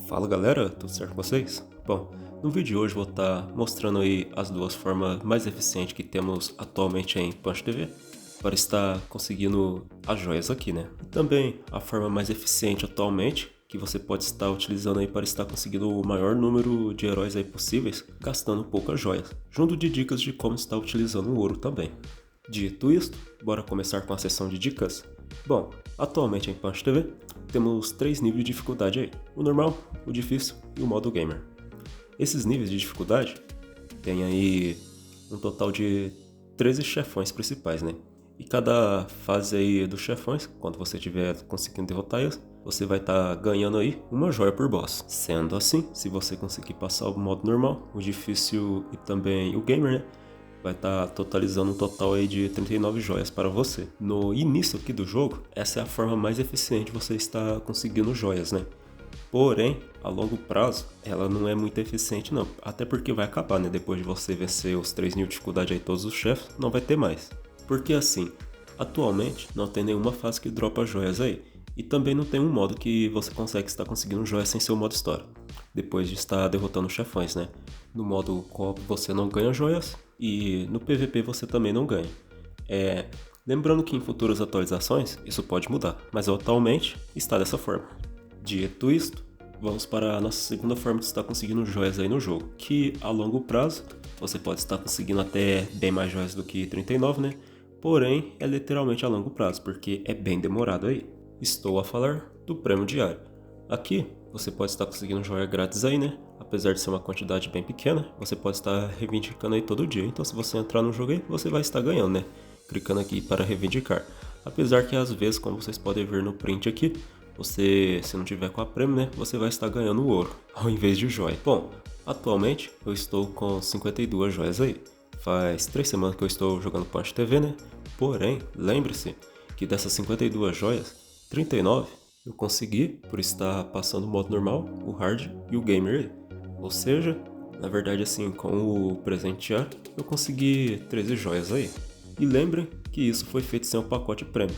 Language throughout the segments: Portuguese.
Fala galera, tudo certo com vocês? Bom, no vídeo de hoje vou estar mostrando aí as duas formas mais eficientes que temos atualmente em Punch TV para estar conseguindo as joias aqui, né? E também a forma mais eficiente atualmente que você pode estar utilizando aí para estar conseguindo o maior número de heróis aí possíveis, gastando poucas joias, junto de dicas de como estar utilizando o ouro também. Dito isto, bora começar com a sessão de dicas? Bom, atualmente em Punch TV temos 3 níveis de dificuldade aí, o normal, o difícil e o modo gamer. Esses níveis de dificuldade tem aí um total de 13 chefões principais, né? E cada fase aí dos chefões, quando você estiver conseguindo derrotar eles, você vai estar ganhando aí uma joia por boss. Sendo assim, se você conseguir passar o modo normal, o difícil e também o gamer, né? Vai estar totalizando um total aí de 39 joias para você. No início aqui do jogo, essa é a forma mais eficiente de você estar conseguindo joias, né? Porém, a longo prazo, ela não é muito eficiente não. Até porque vai acabar, né? Depois de você vencer os 3 níveis de dificuldade aí todos os chefes, não vai ter mais. Porque assim, atualmente não tem nenhuma fase que dropa joias aí. E também não tem um modo que você consegue estar conseguindo joias sem ser o modo história. Depois de estar derrotando os chefões, né? No modo co-op você não ganha joias e no PVP você também não ganha. Lembrando que em futuras atualizações isso pode mudar, mas atualmente está dessa forma. Dito isto, vamos para a nossa segunda forma de estar conseguindo joias aí no jogo, que a longo prazo você pode estar conseguindo até bem mais joias do que 39, né? Porém, é literalmente a longo prazo, porque é bem demorado aí. Estou a falar do prêmio diário. Aqui, você pode estar conseguindo joia grátis aí, né? Apesar de ser uma quantidade bem pequena, você pode estar reivindicando aí todo dia. Então, se você entrar no jogo aí, você vai estar ganhando, né? Clicando aqui para reivindicar. Apesar que às vezes, como vocês podem ver no print aqui, você, se não tiver com a prêmio, né? Você vai estar ganhando ouro, ao invés de joia. Bom, atualmente eu estou com 52 joias aí. Faz 3 semanas que eu estou jogando Punch TV, né? Porém, lembre-se que dessas 52 joias, 39 eu consegui por estar passando o modo normal, o hard e o gamer. Ou seja, na verdade assim, com o presentear, eu consegui 13 joias aí. E lembrem que isso foi feito sem o pacote prêmio.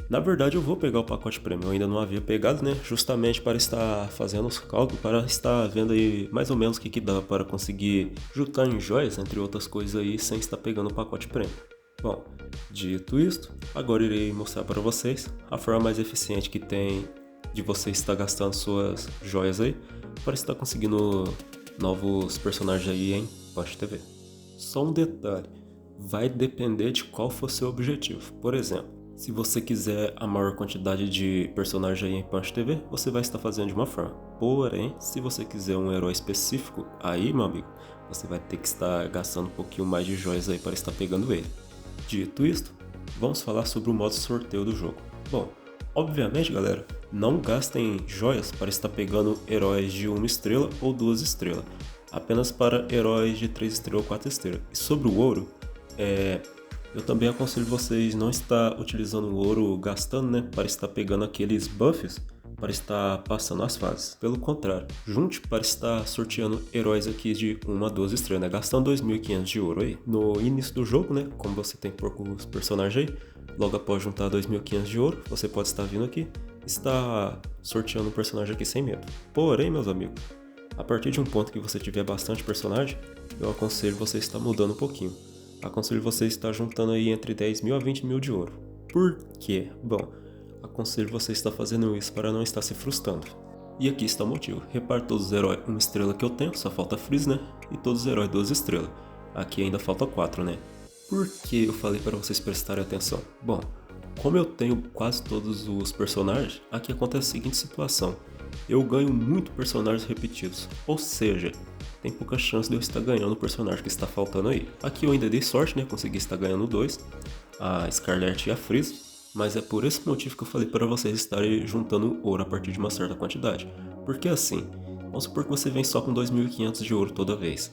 Na verdade eu vou pegar o pacote prêmio, eu ainda não havia pegado, né? Justamente para estar fazendo os cálculos, para estar vendo aí mais ou menos o que dá para conseguir juntar em joias, entre outras coisas aí, sem estar pegando o pacote prêmio. Bom, dito isto, agora irei mostrar para vocês a forma mais eficiente que tem de você estar gastando suas joias aí para estar conseguindo novos personagens aí em Punch TV. Só um detalhe, vai depender de qual for seu objetivo. Por exemplo, se você quiser a maior quantidade de personagens aí em Punch TV, você vai estar fazendo de uma forma. Porém, se você quiser um herói específico, aí meu amigo, você vai ter que estar gastando um pouquinho mais de joias aí para estar pegando ele. Dito isto, vamos falar sobre o modo sorteio do jogo. Bom, obviamente galera, não gastem joias para estar pegando heróis de 1 estrela ou 2 estrelas, apenas para heróis de 3 estrelas ou 4 estrelas. E sobre o ouro, eu também aconselho vocês não estar utilizando o ouro gastando, né, para estar pegando aqueles buffs para estar passando as fases. Pelo contrário, junte para estar sorteando heróis aqui de 1 a 12 estrelas, né? Gastando 2.500 de ouro aí. No início do jogo, né? Como você tem poucos personagens aí, logo após juntar 2.500 de ouro, você pode estar vindo aqui e estar sorteando um personagem aqui sem medo. Porém, meus amigos, a partir de um ponto que você tiver bastante personagem, eu aconselho você estar mudando um pouquinho. Aconselho você estar juntando aí entre 10 mil a 20 mil de ouro. Por quê? Bom, aconselho você estar fazendo isso para não estar se frustrando. E aqui está o motivo. Repare todos os heróis 1 estrela que eu tenho, só falta Freeze, né? E todos os heróis 2 estrelas. Aqui ainda falta 4, né? Por que eu falei para vocês prestarem atenção? Bom, como eu tenho quase todos os personagens, aqui acontece a seguinte situação. Eu ganho muito personagens repetidos, ou seja, tem pouca chance de eu estar ganhando o personagem que está faltando aí. Aqui eu ainda dei sorte, né? Consegui estar ganhando 2, a Scarlet e a Freeze. Mas é por esse motivo que eu falei para vocês estarem juntando ouro a partir de uma certa quantidade. Porque assim, vamos supor que você vem só com 2.500 de ouro toda vez.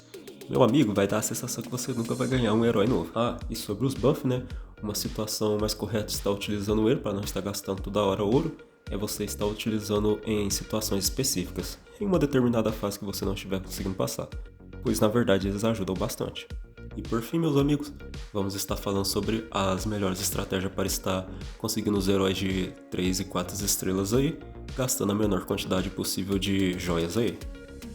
Meu amigo, vai dar a sensação que você nunca vai ganhar um herói novo. Ah, e sobre os buffs, né? Uma situação mais correta de estar utilizando ele para não estar gastando toda hora ouro é você estar utilizando em situações específicas, em uma determinada fase que você não estiver conseguindo passar. Pois na verdade eles ajudam bastante. E por fim, meus amigos, vamos estar falando sobre as melhores estratégias para estar conseguindo os heróis de 3 e 4 estrelas aí, gastando a menor quantidade possível de joias aí.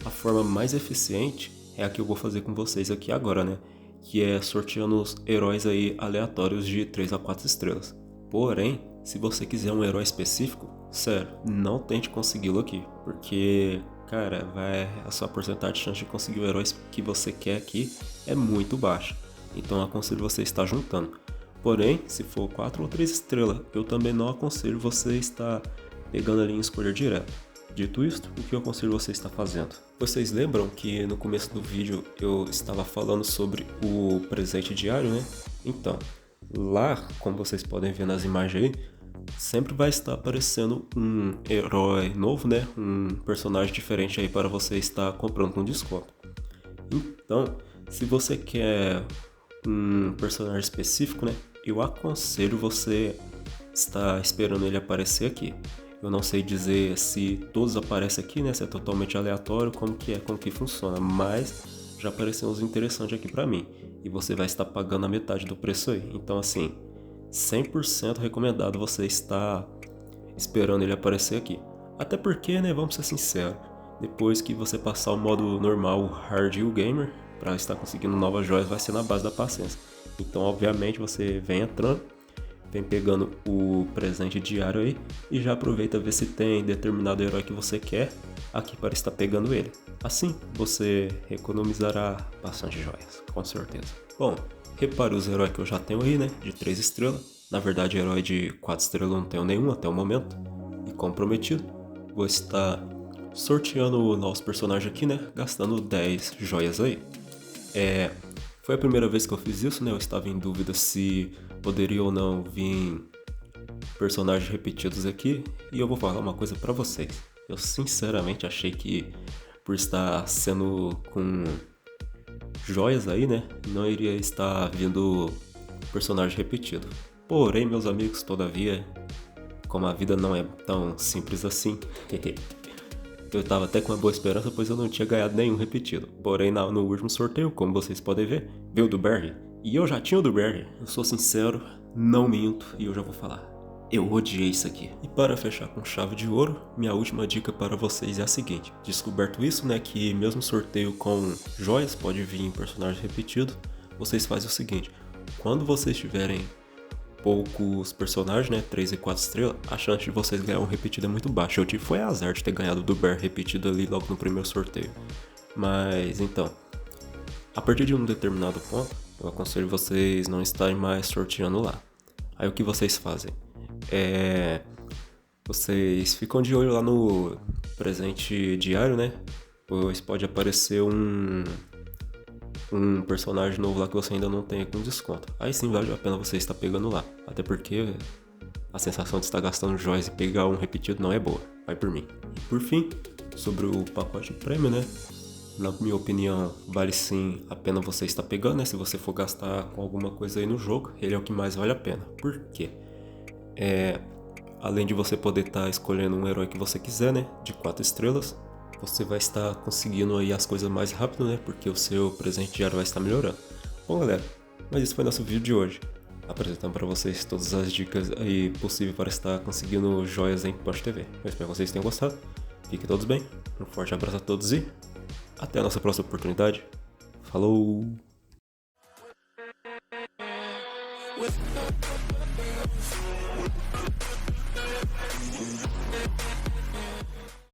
A forma mais eficiente é a que eu vou fazer com vocês aqui agora, né? Que é sorteando os heróis aí aleatórios de 3 a 4 estrelas. Porém, se você quiser um herói específico, sério, não tente consegui-lo aqui, porque, cara, a sua porcentagem de chance de conseguir o herói que você quer aqui é muito baixa. Então eu aconselho você a estar juntando. Porém, se for 4 ou 3 estrelas, eu também não aconselho você estar pegando ali em escolha direta. Dito isto, o que eu aconselho você a estar fazendo? Vocês lembram que no começo do vídeo eu estava falando sobre o presente diário, né? Então, lá, como vocês podem ver nas imagens aí, sempre vai estar aparecendo um herói novo, né? Um personagem diferente aí para você estar comprando com desconto. Então, se você quer um personagem específico, né? Eu aconselho você estar esperando ele aparecer aqui. Eu não sei dizer se todos aparecem aqui, né? Se é totalmente aleatório, como que funciona, mas já apareceu uns interessantes aqui pra mim. E você vai estar pagando a metade do preço aí. Então assim, 100% recomendado você estar esperando ele aparecer aqui. Até porque, né, vamos ser sinceros, depois que você passar o modo normal, o hard e o gamer, para estar conseguindo novas joias vai ser na base da paciência. Então obviamente você vem entrando, vem pegando o presente diário aí e já aproveita ver se tem determinado herói que você quer aqui para estar pegando ele. Assim você economizará bastante joias, com certeza. Bom, repare os heróis que eu já tenho aí, né, de 3 estrelas. Na verdade, herói de 4 estrelas eu não tenho nenhum até o momento. E como prometido, vou estar sorteando novos personagens aqui, né, gastando 10 joias aí. Foi a primeira vez que eu fiz isso, né? Eu estava em dúvida se poderia ou não vir personagens repetidos aqui. E eu vou falar uma coisa pra vocês. Eu sinceramente achei que por estar sendo com joias aí, né? Não iria estar vindo personagem repetido. Porém, meus amigos, todavia, como a vida não é tão simples assim, eu tava até com uma boa esperança, pois eu não tinha ganhado nenhum repetido. Porém, no último sorteio, como vocês podem ver, veio o do Barry. E eu já tinha o do Barry. Eu sou sincero, não minto, e eu já vou falar. Eu odiei isso aqui. E para fechar com chave de ouro, minha última dica para vocês é a seguinte. Descoberto isso, né, que mesmo sorteio com joias pode vir em personagens repetidos, vocês fazem o seguinte. Quando vocês tiverem poucos personagens, né, 3 e 4 estrelas, a chance de vocês ganhar um repetido é muito baixa. Eu tive foi azar de ter ganhado do Bear repetido ali logo no primeiro sorteio. Mas então, a partir de um determinado ponto, eu aconselho vocês não estarem mais sorteando lá. Aí o que vocês fazem? Vocês ficam de olho lá no presente diário, né? Pois pode aparecer um personagem novo lá que você ainda não tem com desconto. Aí sim vale a pena você estar pegando lá. Até porque a sensação de estar gastando joias e pegar um repetido não é boa. Vai por mim. E por fim, sobre o pacote prêmio, né? Na minha opinião, vale sim a pena você estar pegando, né? Se você for gastar com alguma coisa aí no jogo, ele é o que mais vale a pena. Por quê? Além de você poder estar escolhendo um herói que você quiser, né? De 4 estrelas, você vai estar conseguindo aí as coisas mais rápido, né? Porque o seu presente diário vai estar melhorando. Bom, galera, mas esse foi nosso vídeo de hoje. Apresentando para vocês todas as dicas aí possíveis para estar conseguindo joias em Punch TV. Eu espero que vocês tenham gostado. Fiquem todos bem. Um forte abraço a todos e até a nossa próxima oportunidade. Falou!